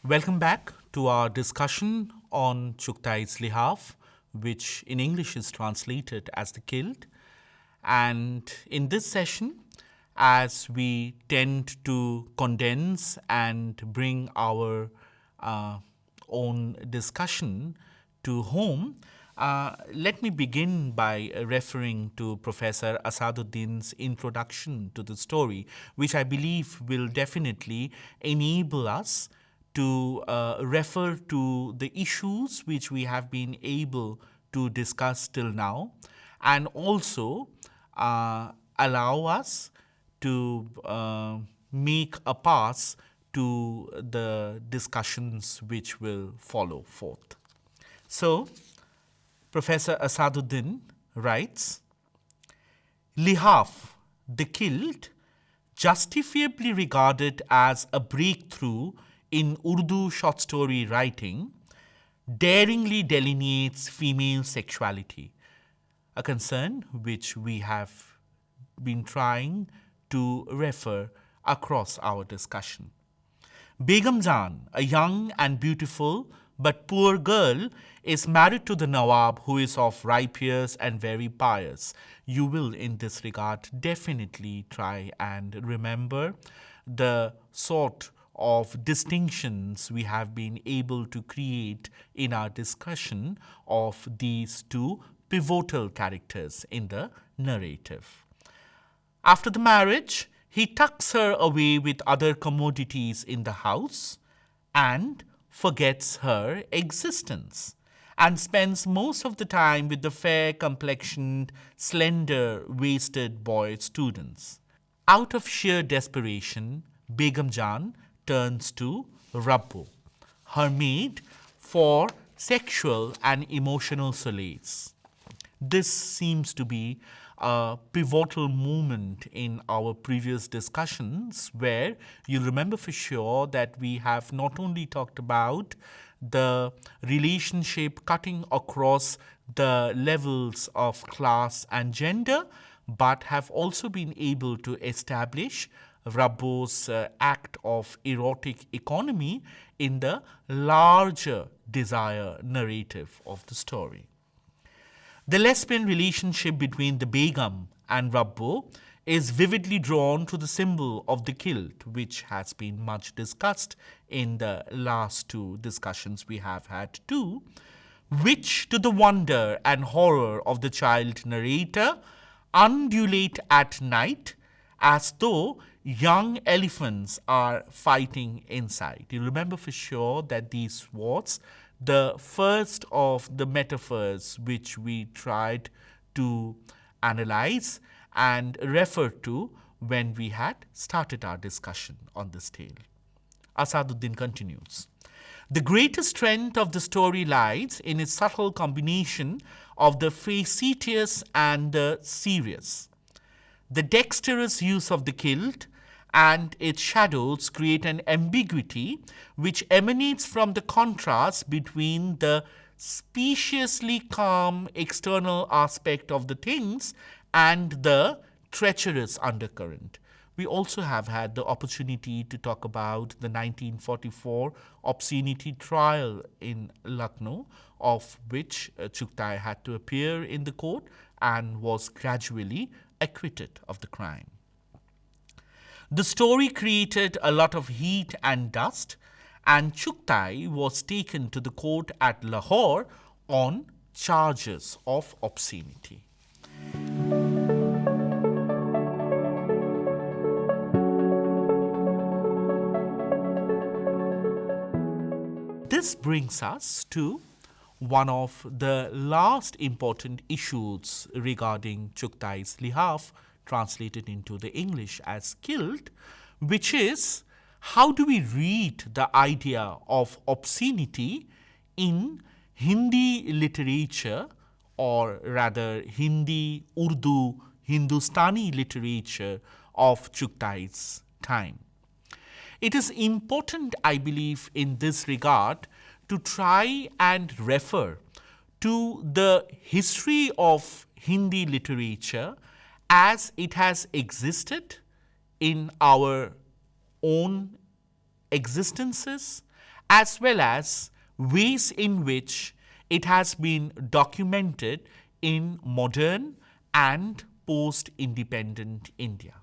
Welcome back to our discussion on Chughai's Lihaf, which in English is translated as the killed. And in this session, as we tend to condense and bring our own discussion to home, let me begin by referring to Professor Asaduddin's introduction to the story, which I believe will definitely enable us to refer to the issues which we have been able to discuss till now, and also allow us to make a pass to the discussions which will follow forth. So, Professor Asaduddin writes, Lihaf, the killed, justifiably regarded as a breakthrough in Urdu short story writing, daringly delineates female sexuality, a concern which we have been trying to refer across our discussion. Begum Jan, a young and beautiful but poor girl, is married to the Nawab, who is of ripe years and very pious. You will, in this regard, definitely try and remember the sort of distinctions we have been able to create in our discussion of these two pivotal characters in the narrative. After the marriage, he tucks her away with other commodities in the house and forgets her existence and spends most of the time with the fair complexioned, slender waisted boy students. Out of sheer desperation, Begum Jan turns to Rabbo, her maid, for sexual and emotional solace. This seems to be a pivotal moment in our previous discussions, where you'll remember for sure that we have not only talked about the relationship cutting across the levels of class and gender, but have also been able to establish Rabbo's act of erotic economy in the larger desire narrative of the story. The lesbian relationship between the Begum and Rabbo is vividly drawn to the symbol of the kilt, which has been much discussed in the last two discussions we have had too, which, to the wonder and horror of the child narrator, undulate at night as though young elephants are fighting inside. You remember for sure that these was the first of the metaphors which we tried to analyze and refer to when we had started our discussion on this tale. Asaduddin continues. The greatest strength of the story lies in its subtle combination of the facetious and the serious. The dexterous use of the kilt and its shadows create an ambiguity which emanates from the contrast between the speciously calm external aspect of the things and the treacherous undercurrent. We also have had the opportunity to talk about the 1944 obscenity trial in Lucknow, of which Chughtai had to appear in the court and was gradually acquitted of the crime. The story created a lot of heat and dust, and Chughtai was taken to the court at Lahore on charges of obscenity. This brings us to one of the last important issues regarding Chughai's Lihaf, translated into the English as killed, which is how do we read the idea of obscenity in Hindi literature, or rather Hindi, Urdu, Hindustani literature of Chughai's time. It is important, I believe, in this regard to try and refer to the history of Hindi literature as it has existed in our own existences as well as ways in which it has been documented in modern and post-independent India.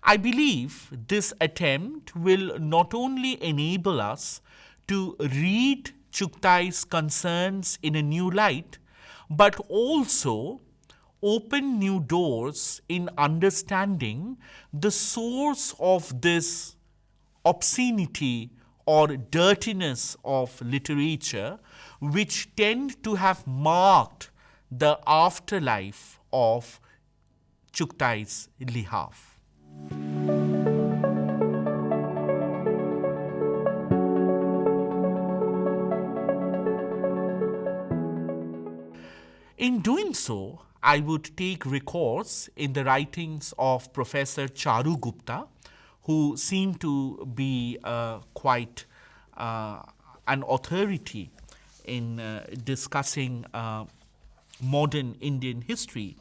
I believe this attempt will not only enable us to read Chughai's concerns in a new light, but also open new doors in understanding the source of this obscenity or dirtiness of literature, which tend to have marked the afterlife of Chughai's Lihaf. In doing so, I would take recourse in the writings of Professor Charu Gupta, who seemed to be quite an authority in discussing modern Indian history.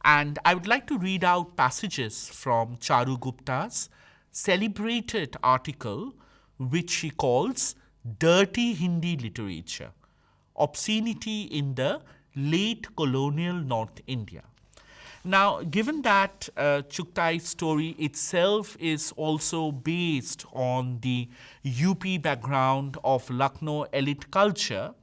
And I would like to read out passages from Charu Gupta's celebrated article, which she calls Dirty Hindi Literature, Obscenity in the Late Colonial North India. Now, given that Chughai's story itself is also based on the UP background of Lucknow elite culture,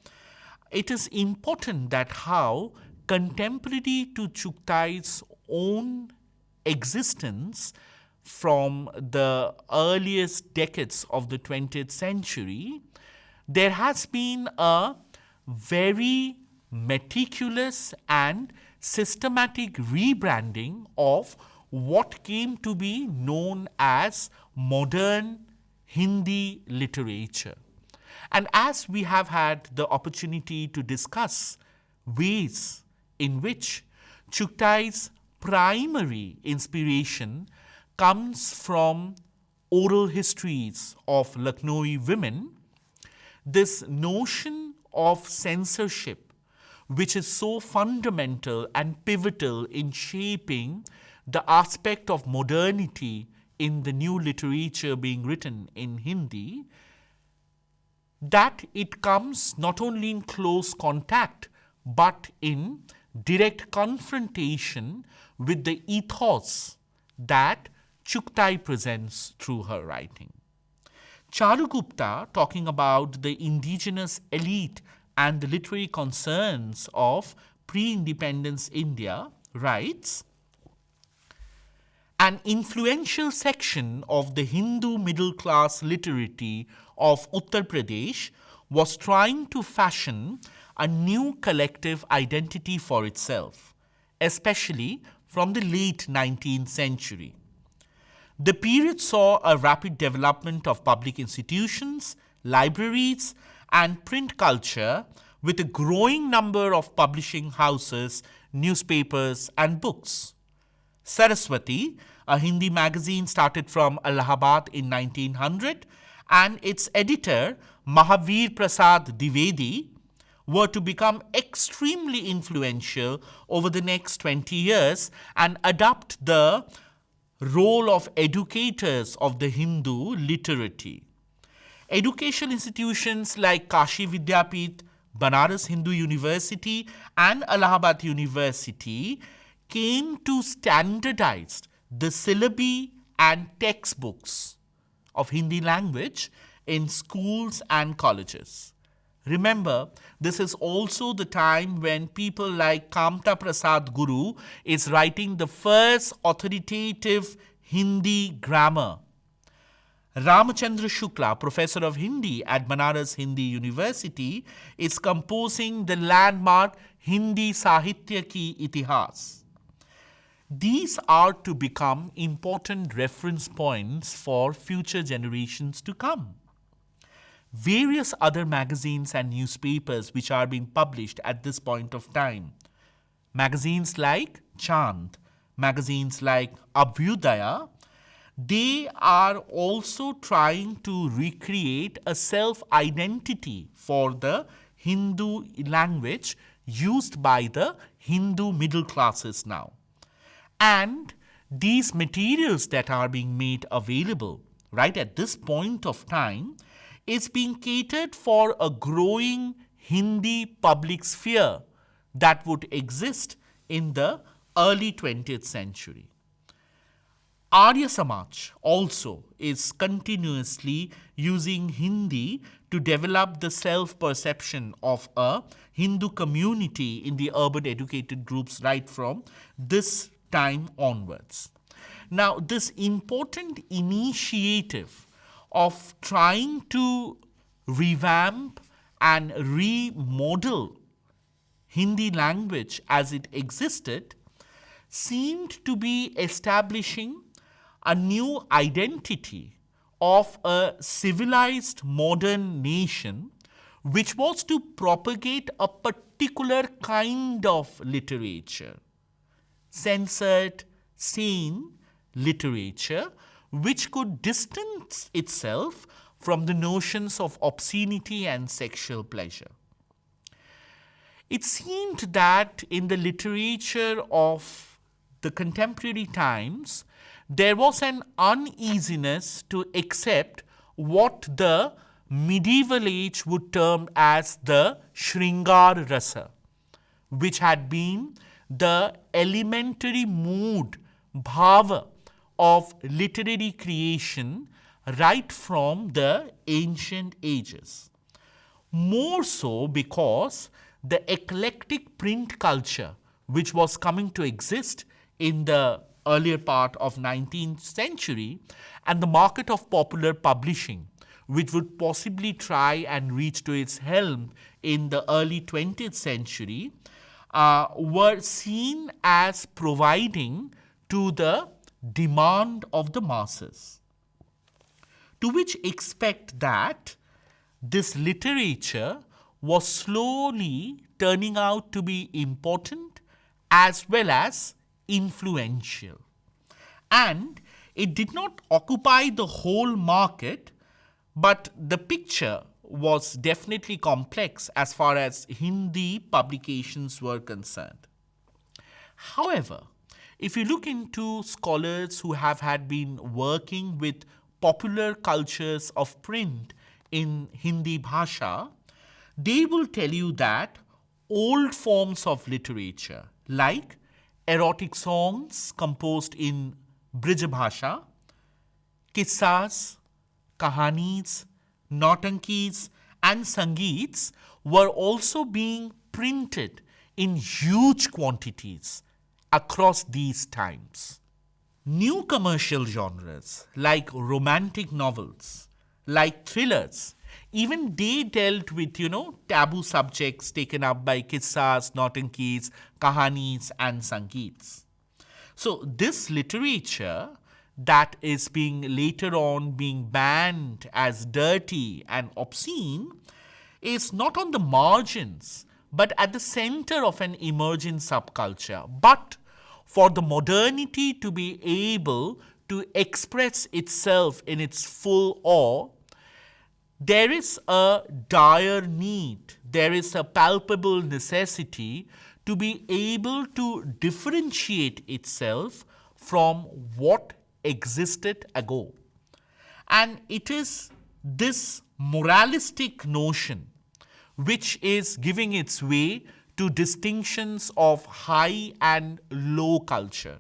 it is important that how contemporary to Chughai's own existence from the earliest decades of the 20th century, there has been a very meticulous and systematic rebranding of what came to be known as modern Hindi literature. And as we have had the opportunity to discuss ways in which Chughai's primary inspiration comes from oral histories of Lucknowi women, this notion of censorship, which is so fundamental and pivotal in shaping the aspect of modernity in the new literature being written in Hindi, that it comes not only in close contact but in direct confrontation with the ethos that Chughai presents through her writing. Charu Gupta, talking about the indigenous elite and the literary concerns of pre-independence India, writes, an influential section of the Hindu middle class literati of Uttar Pradesh was trying to fashion a new collective identity for itself, especially from the late 19th century. The period saw a rapid development of public institutions, libraries, and print culture, with a growing number of publishing houses, newspapers, and books. Saraswati, a Hindi magazine, started from Allahabad in 1900, and its editor, Mahavir Prasad Dwivedi, were to become extremely influential over the next 20 years and adopt the role of educators of the Hindu literati. Educational institutions like Kashi Vidyapith, Banaras Hindu University, and Allahabad University came to standardize the syllabi and textbooks of Hindi language in schools and colleges. Remember, this is also the time when people like Kamta Prasad Guru is writing the first authoritative Hindi grammar. Ramachandra Shukla, professor of Hindi at Banaras Hindi University, is composing the landmark Hindi Sahitya Ki Itihas. These are to become important reference points for future generations to come. Various other magazines and newspapers which are being published at this point of time, magazines like Chand, magazines like Abhyudaya, they are also trying to recreate a self-identity for the Hindu language used by the Hindu middle classes now. And these materials that are being made available right at this point of time, is being catered for a growing Hindi public sphere that would exist in the early 20th century. Arya Samaj also is continuously using Hindi to develop the self-perception of a Hindu community in the urban educated groups right from this time onwards. Now, this important initiative of trying to revamp and remodel Hindi language as it existed seemed to be establishing a new identity of a civilized modern nation which was to propagate a particular kind of literature, censored, sane literature, which could distance itself from the notions of obscenity and sexual pleasure. It seemed that in the literature of the contemporary times, there was an uneasiness to accept what the medieval age would term as the Shringar Rasa, which had been the elementary mood, bhava, of literary creation right from the ancient ages. More so because the eclectic print culture which was coming to exist in the earlier part of 19th century and the market of popular publishing which would possibly try and reach to its helm in the early 20th century were seen as providing to the demand of the masses, to which expect that this literature was slowly turning out to be important as well as influential. And it did not occupy the whole market, but the picture was definitely complex as far as Hindi publications were concerned. However, if you look into scholars who have had been working with popular cultures of print in Hindi Bhasha, they will tell you that old forms of literature like erotic songs composed in Brij Bhasha, kissas, kahanis, notankis and sangeets were also being printed in huge quantities across these times. New commercial genres like romantic novels, like thrillers, even they dealt with, taboo subjects taken up by kissas, notankis, kahanis and sangeets. So this literature that is being later on being banned as dirty and obscene is not on the margins but at the center of an emerging subculture. But for the modernity to be able to express itself in its full awe, there is a dire need, there is a palpable necessity to be able to differentiate itself from what existed ago. And it is this moralistic notion which is giving its way to distinctions of high and low culture,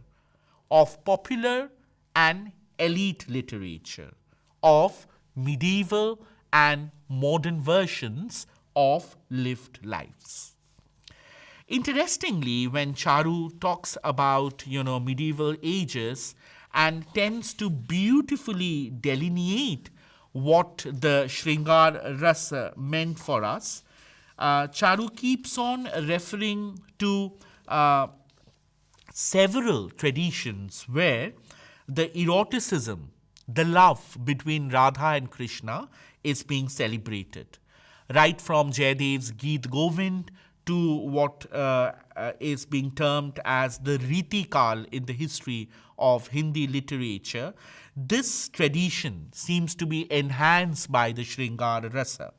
of popular and elite literature, of medieval and modern versions of lived lives. Interestingly, when Charu talks about, medieval ages and tends to beautifully delineate what the Shringar Rasa meant for us, Charu keeps on referring to several traditions where the eroticism, the love between Radha and Krishna is being celebrated. Right from Jayadev's Geet Govind to what is being termed as the Riti Kal in the history of Hindi literature, this tradition seems to be enhanced by the Shringar Rasa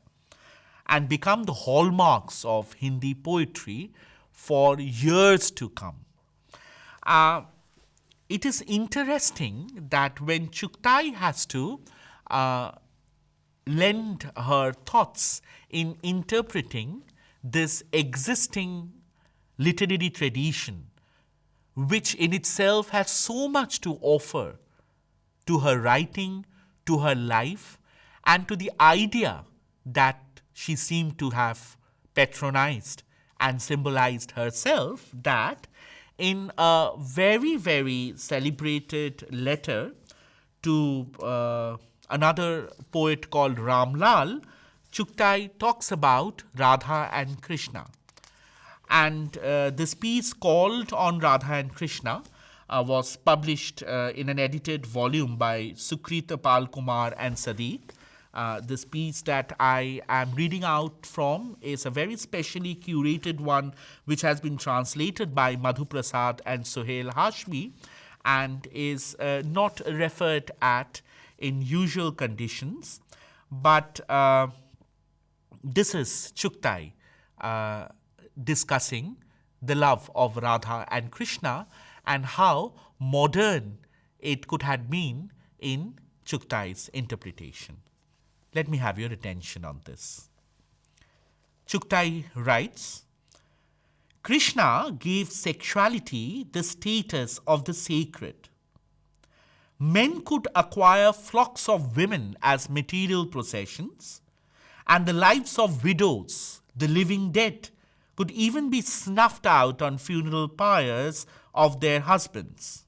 and become the hallmarks of Hindi poetry for years to come. It is interesting that when Chugtai has to lend her thoughts in interpreting this existing literary tradition, which in itself has so much to offer to her writing, to her life, and to the idea that she seemed to have patronized and symbolized herself, that in a very, very celebrated letter to another poet called Ramlal, Chugtai talks about Radha and Krishna. And this piece called on Radha and Krishna was published in an edited volume by Sukrita Pal Kumar and Sadiq. This piece that I am reading out from is a very specially curated one which has been translated by Madhu Prasad and Sohail Hashmi and is not referred at in usual conditions. But this is Chugtai discussing the love of Radha and Krishna and how modern it could have been in Chugtai's interpretation. Let me have your attention on this. Chugtai writes, Krishna gave sexuality the status of the sacred. Men could acquire flocks of women as material possessions, and the lives of widows, the living dead, could even be snuffed out on funeral pyres of their husbands.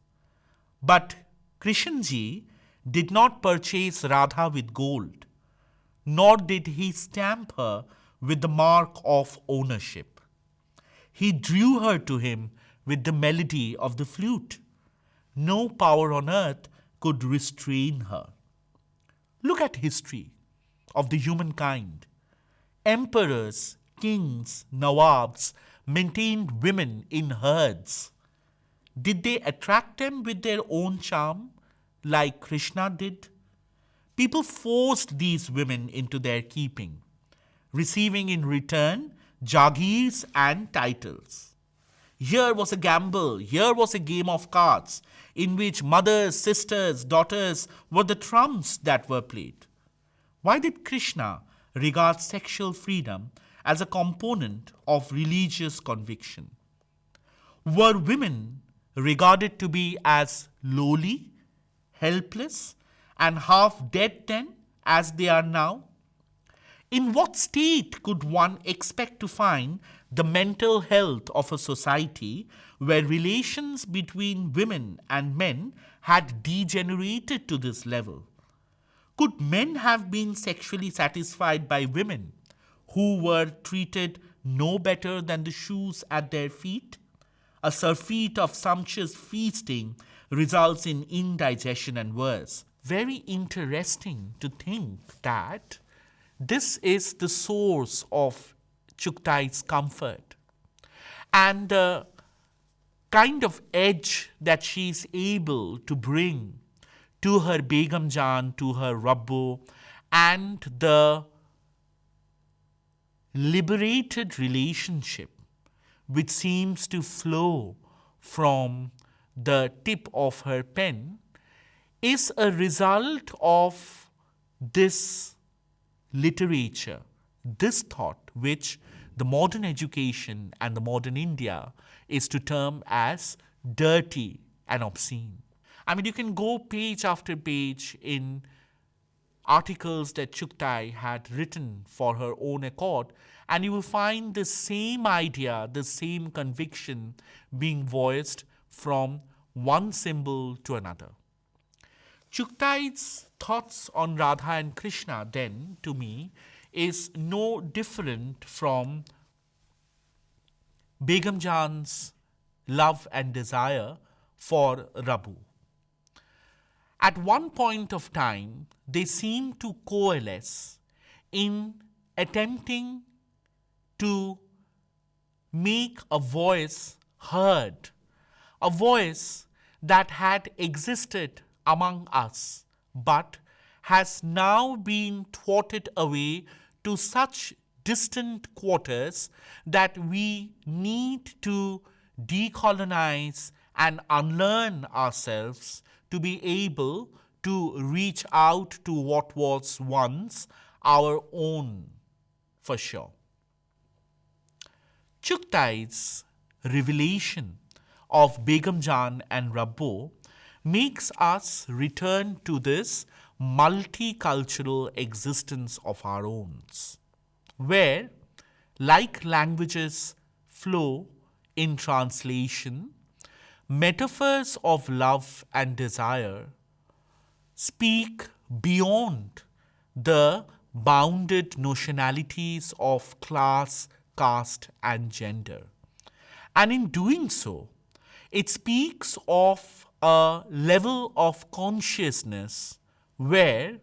But Krishnji did not purchase Radha with gold, nor did he stamp her with the mark of ownership. He drew her to him with the melody of the flute. No power on earth could restrain her. Look at history of the humankind. Emperors, kings, nawabs maintained women in herds. Did they attract them with their own charm, like Krishna did? People forced these women into their keeping, receiving in return jagirs and titles. Here was a gamble, here was a game of cards, in which mothers, sisters, daughters were the trumps that were played. Why did Krishna regard sexual freedom as a component of religious conviction? Were women regarded to be as lowly, helpless, and half dead then as they are now? In what state could one expect to find the mental health of a society where relations between women and men had degenerated to this level? Could men have been sexually satisfied by women who were treated no better than the shoes at their feet? A surfeit of sumptuous feasting results in indigestion and worse. Very interesting to think that this is the source of Chugtai's comfort and the kind of edge that she is able to bring to her Begum Jan, to her Rabbo, and the liberated relationship which seems to flow from the tip of her pen is a result of this literature, this thought which the modern education and the modern India is to term as dirty and obscene. I mean, you can go page after page in articles that Chugtai had written for her own accord, and you will find the same idea, the same conviction being voiced from one symbol to another. Chugtai's thoughts on Radha and Krishna then, to me, is no different from Begum Jan's love and desire for Rabu. At one point of time, they seem to coalesce in attempting to make a voice heard, a voice that had existed among us, but has now been thwarted away to such distant quarters that we need to decolonize and unlearn ourselves to be able to reach out to what was once our own, for sure. Chughtai's revelation of Begum Jan and Rabbo makes us return to this multicultural existence of our own, where, like languages flow in translation, metaphors of love and desire speak beyond the bounded notionalities of class, caste, and gender. And in doing so, it speaks of a level of consciousness where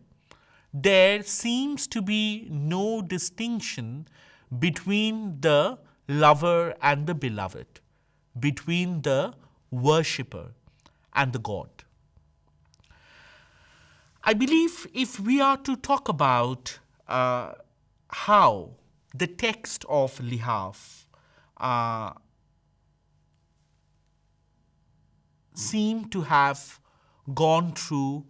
there seems to be no distinction between the lover and the beloved, between the worshipper and the God. I believe if we are to talk about how the text of Lihaf seem to have gone through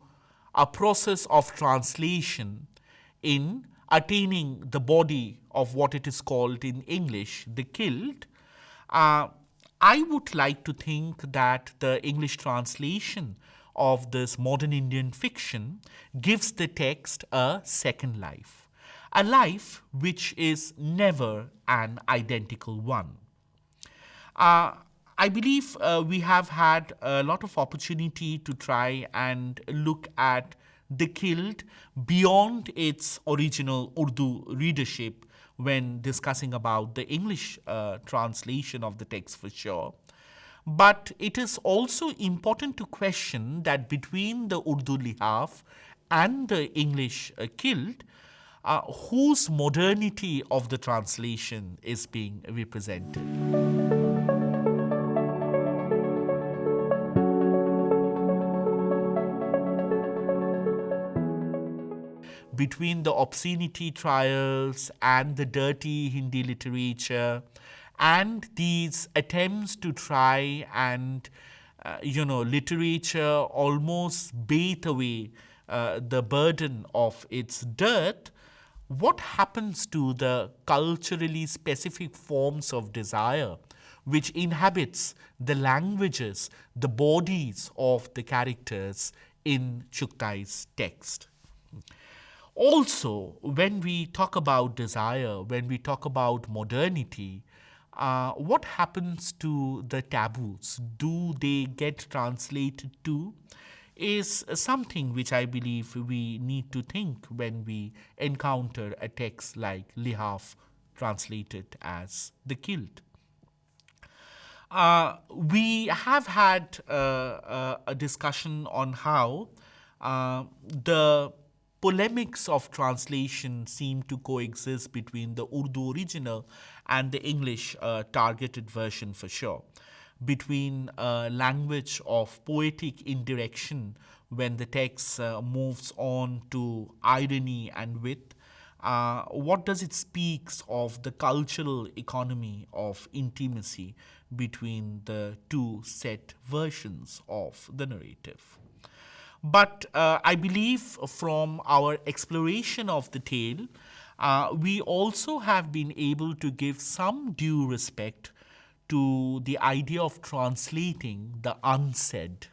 a process of translation in attaining the body of what it is called in English, the kilt, I would like to think that the English translation of this modern Indian fiction gives the text a second life, a life which is never an identical one. I believe we have had a lot of opportunity to try and look at the kilt beyond its original Urdu readership when discussing about the English translation of the text, for sure. But it is also important to question that between the Urdu Lihaf and the English kilt, whose modernity of the translation is being represented. Between the obscenity trials and the dirty Hindi literature and these attempts to try and, literature almost bathe away the burden of its dirt, what happens to the culturally specific forms of desire which inhabits the languages, the bodies of the characters in Chughtai's text? Also, when we talk about desire, when we talk about modernity, what happens to the taboos? Do they get translated too? Is something which I believe we need to think when we encounter a text like Lihaf translated as the kilt. We have had a discussion on how the polemics of translation seem to coexist between the Urdu original and the English targeted version, for sure. Between a language of poetic indirection when the text moves on to irony and wit, what does it speaks of the cultural economy of intimacy between the two set versions of the narrative? But I believe from our exploration of the tale, we also have been able to give some due respect to the idea of translating the unsaid,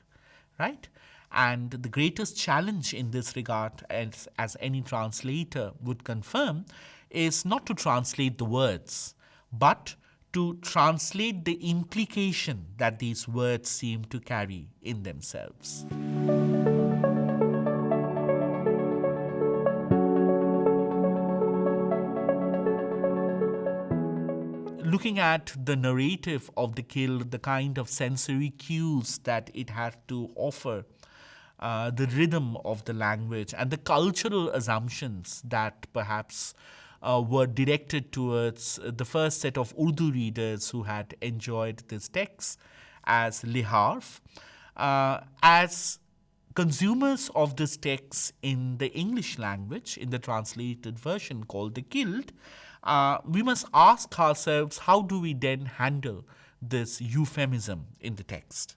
right? And the greatest challenge in this regard, as any translator would confirm, is not to translate the words, but to translate the implication that these words seem to carry in themselves. Looking at the narrative of the kilt, the kind of sensory cues that it had to offer, the rhythm of the language, and the cultural assumptions that perhaps were directed towards the first set of Urdu readers who had enjoyed this text as Lihaf. As consumers of this text in the English language, in the translated version called the kilt, we must ask ourselves, how do we then handle this euphemism in the text?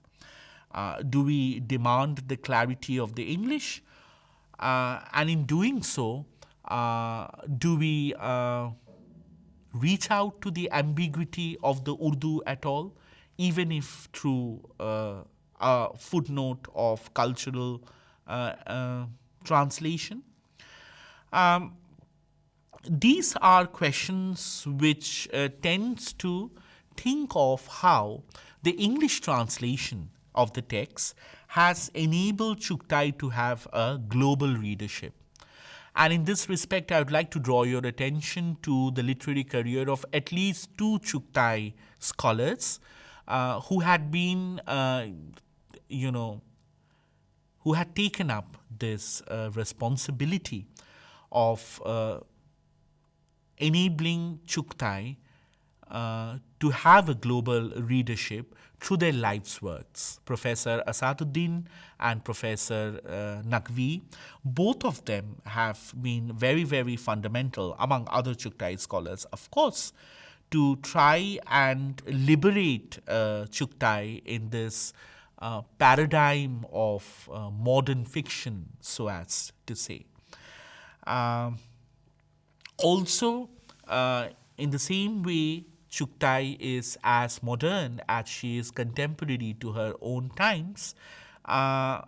Do we demand the clarity of the English, And in doing so, do we reach out to the ambiguity of the Urdu at all, even if through a footnote of cultural translation? Um, these are questions which tends to think of how the English translation of the text has enabled Chuktai to have a global readership. And in this respect, I would like to draw your attention to the literary career of at least two Chuktai scholars who had been, you know, who had taken up this responsibility of enabling Chuktai to have a global readership through their life's works. Professor Asaduddin and Professor Naqvi, both of them have been very, very fundamental, among other Chuktai scholars, of course, to try and liberate Chuktai in this paradigm of modern fiction, so as to say. Um, Also, in the same way, Chuktai is as modern as she is contemporary to her own times. Uh,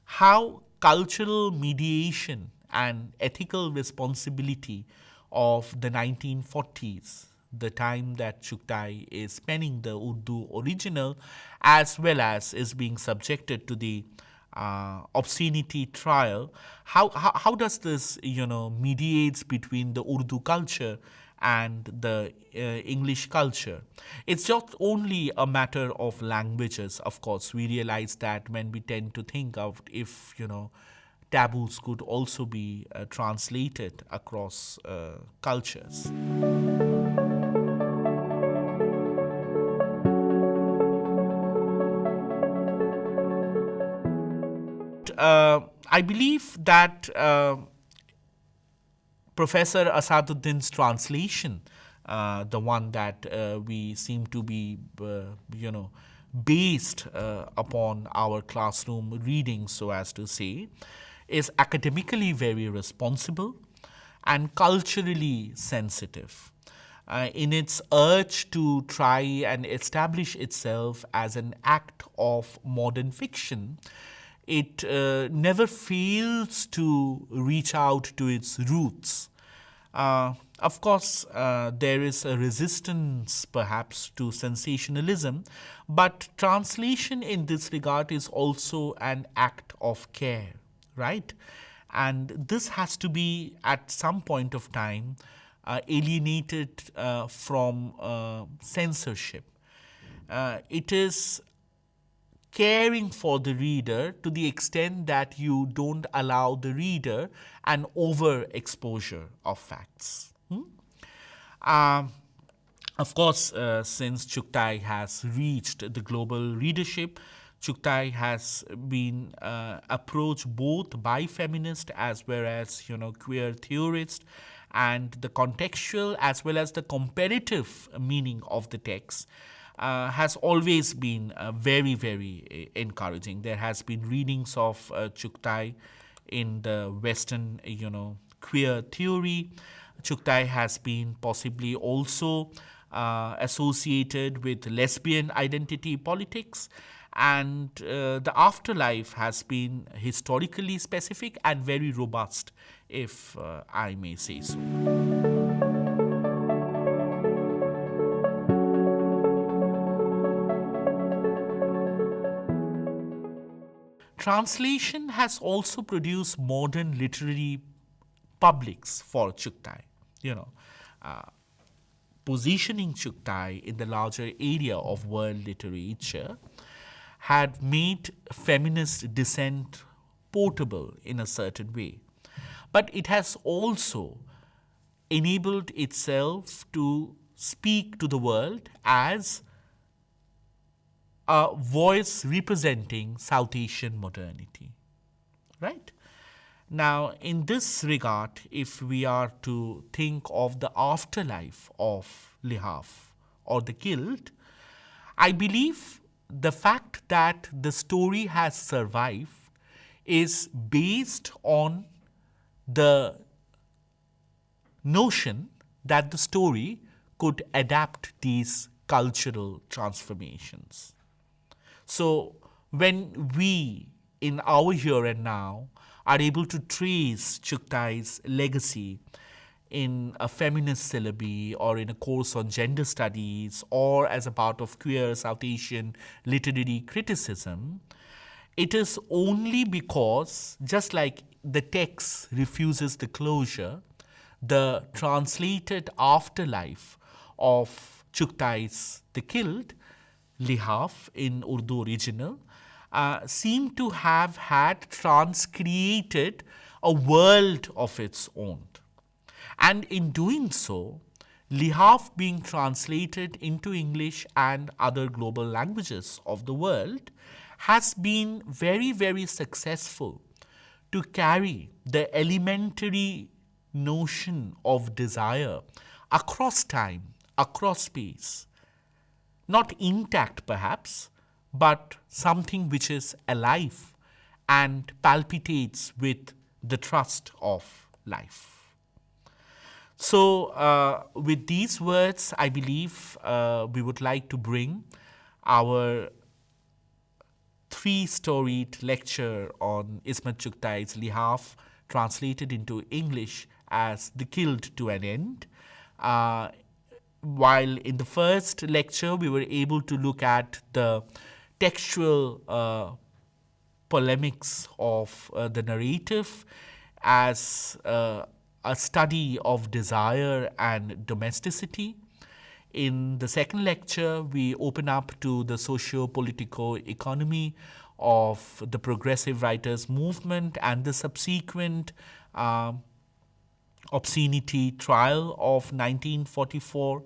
how cultural mediation and ethical responsibility of the 1940s, the time that Chuktai is penning the Urdu original, as well as is being subjected to the obscenity trial, how does this, mediates between the Urdu culture and the English culture? It's just only a matter of languages. Of course, we realize that when we tend to think of if, taboos could also be translated across cultures. I believe that Professor Asaduddin's translation, the one that we seem to be, based upon our classroom reading, so as to say, is academically very responsible and culturally sensitive. In its urge to try and establish itself as an act of modern fiction, it never fails to reach out to its roots. Of course, there is a resistance perhaps to sensationalism, but translation in this regard is also an act of care, right? And this has to be at some point of time alienated from censorship. It is caring for the reader to the extent that you don't allow the reader an overexposure of facts. Of course, since Chuktai has reached the global readership, Chuktai has been approached both by feminists as well as queer theorists, and the contextual as well as the comparative meaning of the text has always been very, very encouraging. There has been readings of Chuktai in the Western, queer theory. Chuktai has been possibly also associated with lesbian identity politics, and the afterlife has been historically specific and very robust, if I may say so. Translation has also produced modern literary publics for Chuktai. You know, uh, Positioning Chuktai in the larger area of world literature had made feminist dissent portable in a certain way. But it has also enabled itself to speak to the world as a voice representing South Asian modernity, right? Now, in this regard, if we are to think of the afterlife of Lihaf or the guild, I believe the fact that the story has survived is based on the notion that the story could adapt these cultural transformations. So, when we, in our here and now, are able to trace Chughai's legacy in a feminist syllabi or in a course on gender studies or as a part of queer South Asian literary criticism, it is only because, just like the text refuses the closure, the translated afterlife of Chughai's The Killed, Lihaf in Urdu original, seem to have had transcreated a world of its own. And in doing so, Lihaf being translated into English and other global languages of the world has been very, very successful to carry the elementary notion of desire across time, across space. Not intact perhaps, but something which is alive and palpitates with the trust of life. So, with these words, I believe we would like to bring our three-storied lecture on Ismet Chughai's Lihaf, translated into English as The Killed, to an end. While in the first lecture, we were able to look at the textual polemics of the narrative as a study of desire and domesticity. In the second lecture, we open up to the socio-political economy of the progressive writers movement and the subsequent obscenity trial of 1944,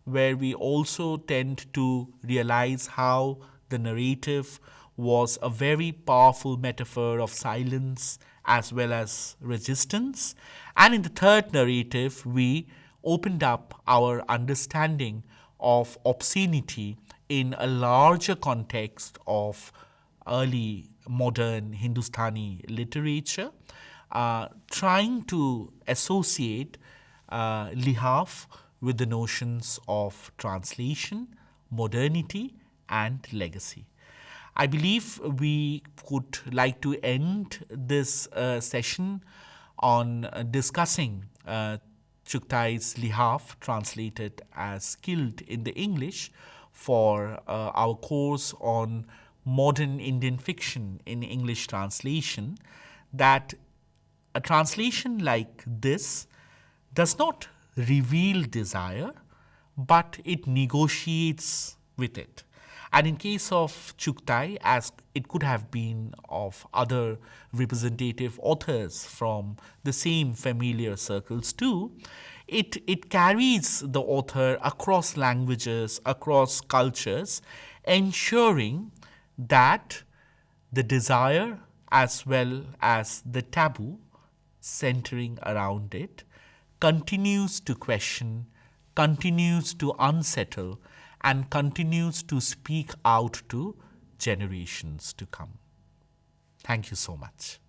where we also tend to realize how the narrative was a very powerful metaphor of silence as well as resistance. And in the third narrative, we opened up our understanding of obscenity in a larger context of early modern Hindustani literature, trying to associate Lihaf with the notions of translation, modernity, and legacy. I believe we would like to end this session on discussing Chughai's Lihaf, translated as Killed in the English, for our course on modern Indian fiction in English translation, that a translation like this does not reveal desire, but it negotiates with it. And in case of Chughai, as it could have been of other representative authors from the same familiar circles too, it carries the author across languages, across cultures, ensuring that the desire as well as the taboo centering around it continues to question, continues to unsettle, and continues to speak out to generations to come. Thank you so much.